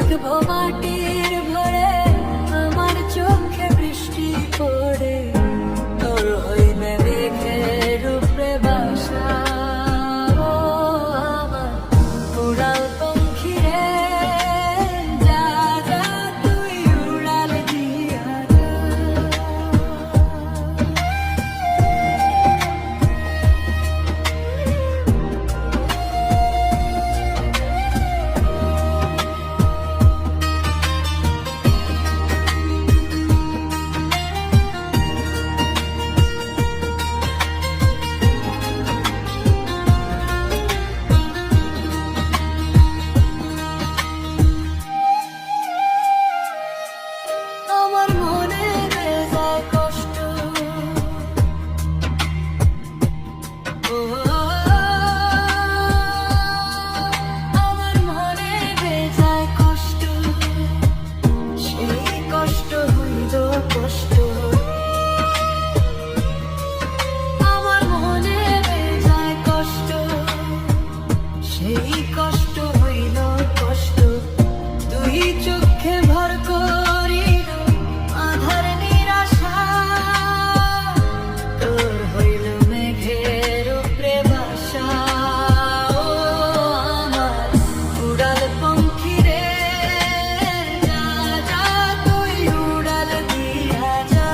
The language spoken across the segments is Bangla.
থাকবো মাটির ভরে, আমার চোখে বৃষ্টি পড়ে, তোর হইবে মেঘের উপরে বাসা। ও আমার উড়াল পঙ্খী রে, যা যা তুই উড়াল দিয়া যা। আমার মনে বেজায় কষ্ট, ও আমার মনে বেজায় কষ্ট, সেই কষ্ট হইল কষ্ট। আমার মনে বেজায় কষ্ট, সেই কষ্ট হইল কষ্ট। দুই চোখে ভর করিল আধার নিরাশা, তোর হইল মেঘের উপরে বাসা। ও আমার উড়াল পঙ্খী রে, যা যা তুই উড়াল দিয়া যা।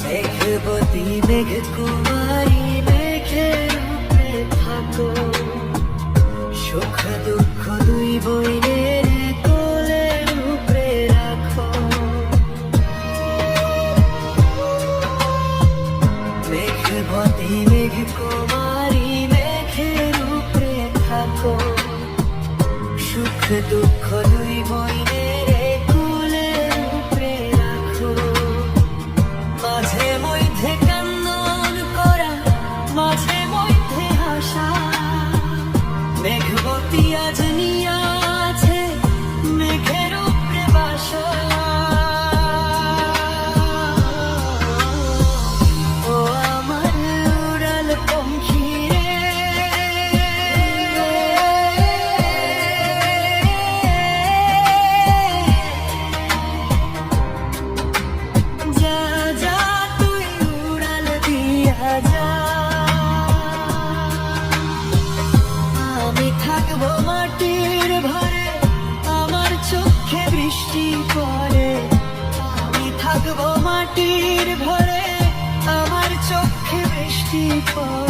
মেঘবতী মেঘ কুমারী মেঘের উপরে থাকো, সুখ দুঃখ দুই বইনের কোলের উপরে রাখো। মেঘবতী মেঘ কুমারী মেঘের উপরে থাকো, সুখ দুঃখ দুই বইনের কোলের উপরে রাখো। মাঝে মধ্যে কান্নন করা, মাঝে মধ্যে হাসা, মেঘবতী আজ নিয়া আছে মেঘের উপরে বাসা। ও আমার উড়াল পঙ্খী রে, যা যা তুই উড়াল দিয়া যা। আমি থাকবো মাটির ভরে, আমার চোখে বৃষ্টি পড়ে। আমি থাকবো মাটির ভরে, আমার চোখে বৃষ্টি পড়ে।